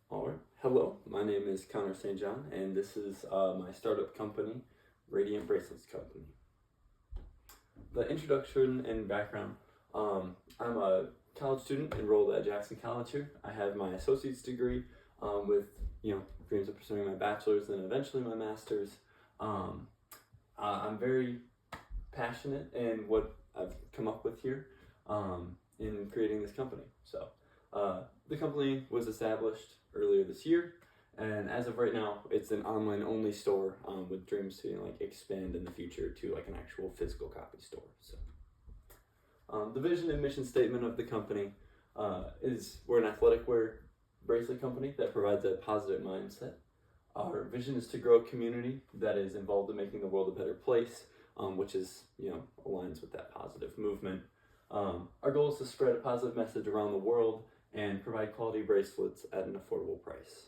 All right. Hello, my name is Connor St. John, and this is my startup company, Radiant Bracelets Company. The introduction and background. I'm a college student enrolled at Jackson College here. I have my associate's degree with dreams of pursuing my bachelor's and eventually my master's. I'm very passionate in what I've come up with here in creating this company. The company was established earlier this year, and as of right now, it's an online-only store with dreams to expand in the future to an actual physical copy store. The vision and mission statement of the company is we're an athletic wear bracelet company that provides a positive mindset. Our vision is to grow a community that is involved in making the world a better place, which is aligns with that positive movement. Our goal is to spread a positive message around the world and provide quality bracelets at an affordable price.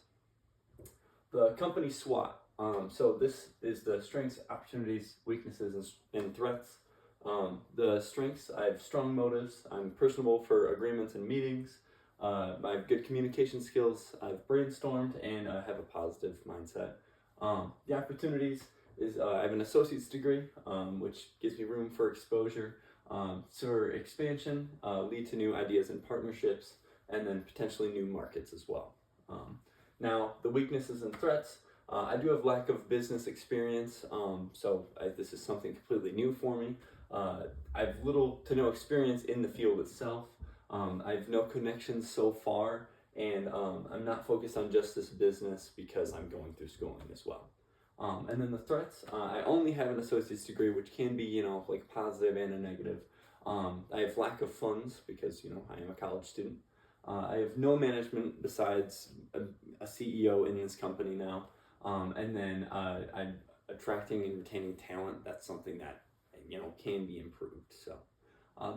The company SWOT. So this is the strengths, opportunities, weaknesses, and threats. The strengths: I have strong motives. I'm personable for agreements and meetings. I have good communication skills. I've brainstormed and I have a positive mindset. The opportunities is I have an associate's degree, which gives me room for exposure, for expansion, lead to new ideas and partnerships, and then potentially new markets as well. Now, the weaknesses and threats. I do have lack of business experience, this is something completely new for me. I have little to no experience in the field itself. I have no connections so far, and I'm not focused on just this business because I'm going through schooling as well. And then the threats, I only have an associate's degree, which can be, positive and a negative. I have lack of funds because, I am a college student. I have no management besides a CEO in this company now. And then I'm attracting and retaining talent. That's something that, can be improved. So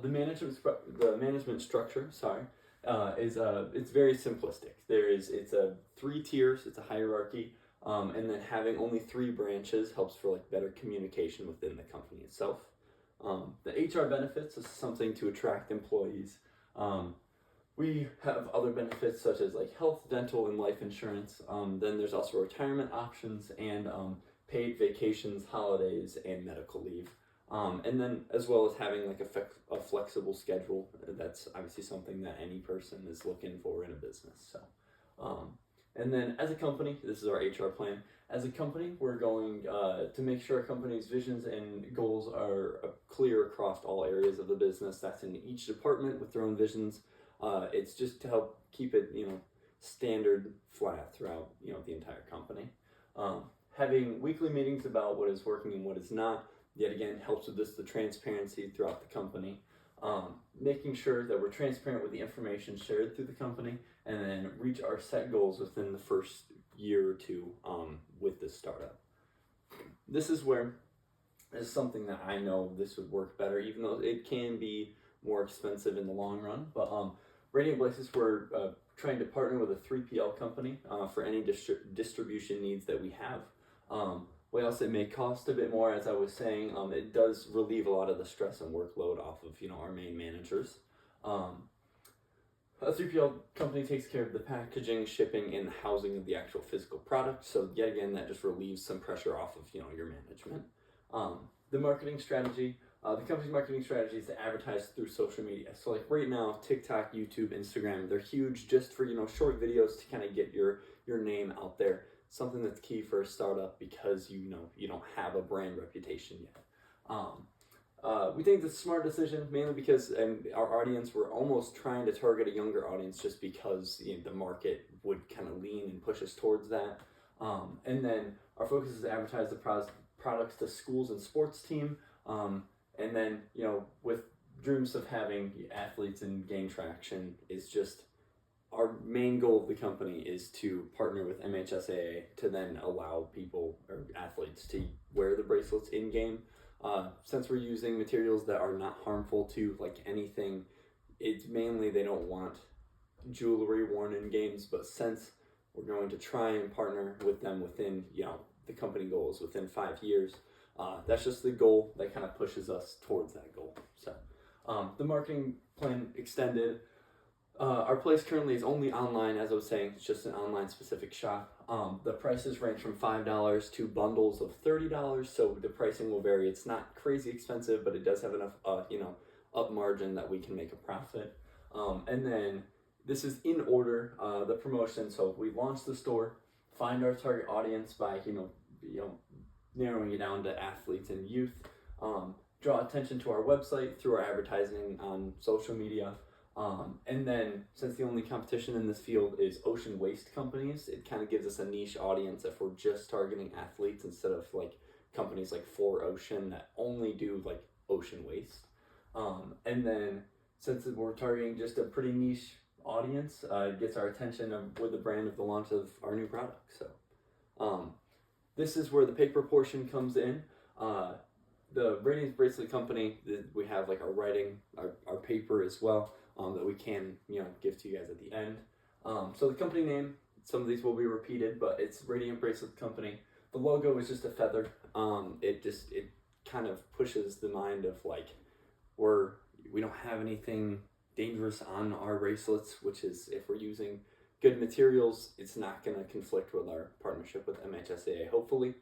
the management structure, is it's very simplistic. It's a 3 tiers, it's a hierarchy. And then having only 3 branches helps for better communication within the company itself. The HR benefits is something to attract employees. We have other benefits such as health, dental, and life insurance. Then there's also retirement options and paid vacations, holidays, and medical leave. And then as well as having a flexible schedule. That's obviously something that any person is looking for in a business. And then as a company, this is our HR plan. As a company, we're going to make sure our company's visions and goals are clear across all areas of the business. That's in each department with their own visions. It's just to help keep it, standard flat throughout, the entire company. Having weekly meetings about what is working and what is not, yet again, helps with the transparency throughout the company. Making sure that we're transparent with the information shared through the company, and then reach our set goals within the first year or 2 with this startup. This is where is something that I know this would work better, even though it can be more expensive in the long run. But Radiant Bracelets, we're trying to partner with a 3PL company for any distribution needs that we have. Whilst it may cost a bit more, as I was saying, it does relieve a lot of the stress and workload off of our main managers. A 3PL company takes care of the packaging, shipping, and the housing of the actual physical product. So yet again, that just relieves some pressure off of your management. The marketing strategy. The company's marketing strategy is to advertise through social media. So right now, TikTok, YouTube, Instagram, they're huge just for short videos to kind of get your name out there. Something that's key for a startup because you don't have a brand reputation yet. We think it's a smart decision mainly because our audience, we're almost trying to target a younger audience just because the market would kind of lean and push us towards that. And then our focus is to advertise the products to schools and sports team. And then, with dreams of having athletes and gain traction is just our main goal of the company is to partner with MHSAA to then allow people or athletes to wear the bracelets in game. Since we're using materials that are not harmful to anything, it's mainly they don't want jewelry worn in games, but since we're going to try and partner with them within, the company goals within 5 years, that's just the goal that kind of pushes us towards that goal. So the marketing plan extended. Our place currently is only online, as I was saying. It's just an online specific shop. The prices range from $5 to bundles of $30, so the pricing will vary. It's not crazy expensive, but it does have enough, up margin that we can make a profit. And then this is in order, the promotion. So we launched the store, find our target audience by narrowing it down to athletes and youth. Draw attention to our website through our advertising on social media. And then, since the only competition in this field is ocean waste companies, it kind of gives us a niche audience if we're just targeting athletes instead of like companies like 4Ocean that only do like ocean waste. And then, since we're targeting just a pretty niche audience, it gets our attention with the brand of the launch of our new product. So, this is where the paper portion comes in. The Radiance Bracelet Company, we have like our writing, our paper as well. That we can, give to you guys at the end. So the company name, some of these will be repeated, but it's Radiant Bracelet Company. The logo is just a feather. It kind of pushes the mind of like, we don't have anything dangerous on our bracelets, which is, if we're using good materials, it's not going to conflict with our partnership with MHSAA, hopefully.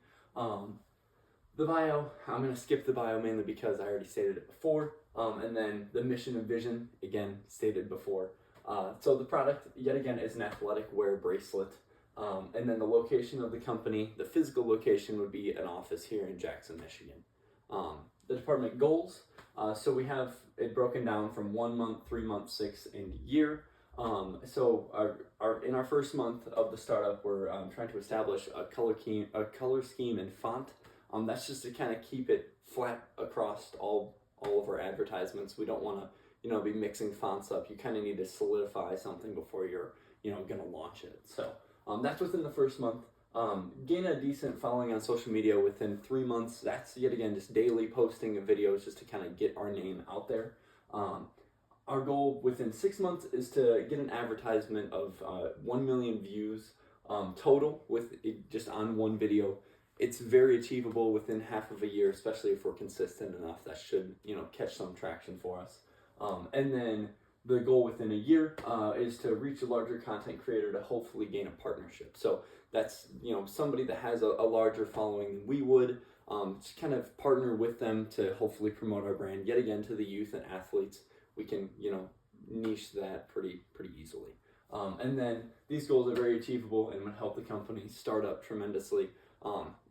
The bio, I'm going to skip the bio mainly because I already stated it before. And then the mission and vision, again, stated before. So the product, yet again, is an athletic wear bracelet. And then the location of the company, the physical location would be an office here in Jackson, Michigan. The department goals, so we have it broken down from 1 month, 3 months, 6, and year. So in our first month of the startup, we're trying to establish a color scheme and font. That's just to kind of keep it flat across all of our advertisements. We don't want to, be mixing fonts up. You kind of need to solidify something before you're, going to launch it. So that's within the first month. Gain a decent following on social media within 3 months. That's, yet again, just daily posting of videos just to kind of get our name out there. Our goal within 6 months is to get an advertisement of 1 million views total with just on one video. It's very achievable within half of a year, especially if we're consistent enough. That should, catch some traction for us. And then the goal within a year is to reach a larger content creator to hopefully gain a partnership. So that's, somebody that has a larger following than we would, just kind of partner with them to hopefully promote our brand yet again to the youth and athletes. We can, niche that pretty easily. And then these goals are very achievable and would help the company start up tremendously.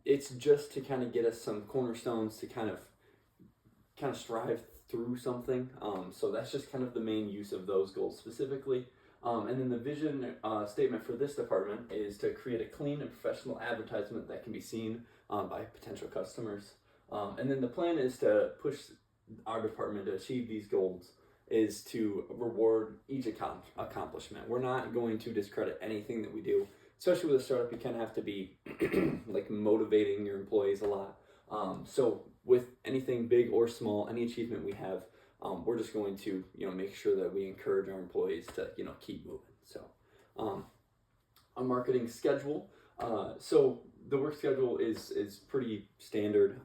It's just to kind of get us some cornerstones to kind of strive through something. So that's just kind of the main use of those goals specifically. And then the vision statement for this department is to create a clean and professional advertisement that can be seen by potential customers. And then the plan is to push our department to achieve these goals is to reward each accomplishment. We're not going to discredit anything that we do. Especially with a startup, you kind of have to be like motivating your employees a lot. So with anything big or small, any achievement we have, we're just going to make sure that we encourage our employees to keep moving. So a marketing schedule. So the work schedule is pretty standard.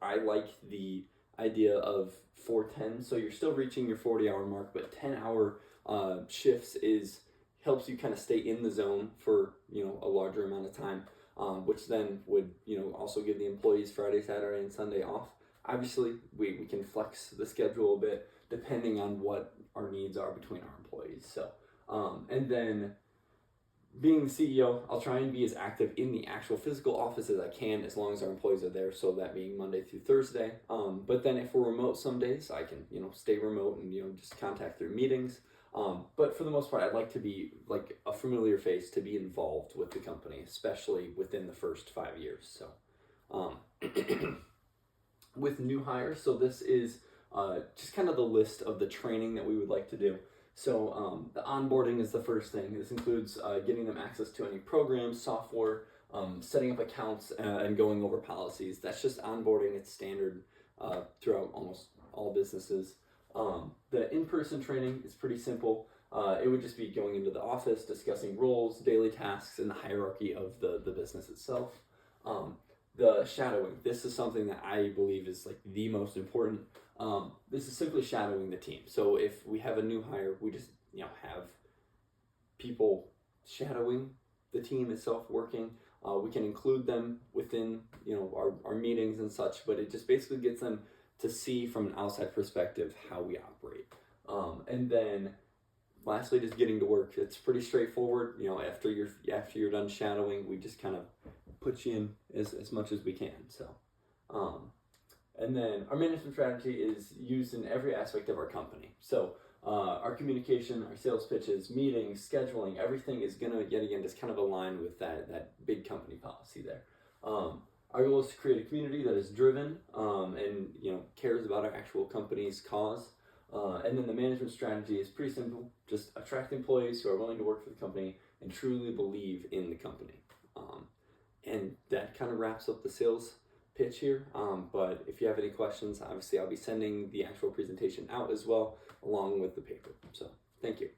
I like the idea of 4-10. So you're still reaching your 40-hour mark, but 10-hour shifts helps you kind of stay in the zone for a larger amount of time, which then would also give the employees Friday, Saturday, and Sunday off. Obviously, we can flex the schedule a bit depending on what our needs are between our employees. So and then being the CEO, I'll try and be as active in the actual physical office as I can as long as our employees are there, so that being Monday through Thursday. But then if we're remote some days, I can stay remote and just contact through meetings. But for the most part, I'd like to be like a familiar face to be involved with the company, especially within the first 5 years. So with new hires, so this is just kind of the list of the training that we would like to do. So the onboarding is the first thing. This includes getting them access to any programs, software, setting up accounts, and going over policies. That's just onboarding. It's standard throughout almost all businesses. The in-person training is pretty simple. It would just be going into the office, discussing roles, daily tasks, and the hierarchy of the business itself. The shadowing. This is something that I believe is like the most important. This is simply shadowing the team. So if we have a new hire, we just have people shadowing the team itself working. We can include them within our meetings and such, but it just basically gets them to see from an outside perspective how we operate. And then lastly, just getting to work. It's pretty straightforward. After you're done shadowing, we just kind of put you in as much as we can. So, and then our management strategy is used in every aspect of our company. So our communication, our sales pitches, meetings, scheduling, everything is gonna yet again just kind of align with that big company policy there. Our goal is to create a community that is driven and cares about our actual company's cause. And then the management strategy is pretty simple. Just attract employees who are willing to work for the company and truly believe in the company. And that kind of wraps up the sales pitch here. But if you have any questions, obviously I'll be sending the actual presentation out as well, along with the paper. So thank you.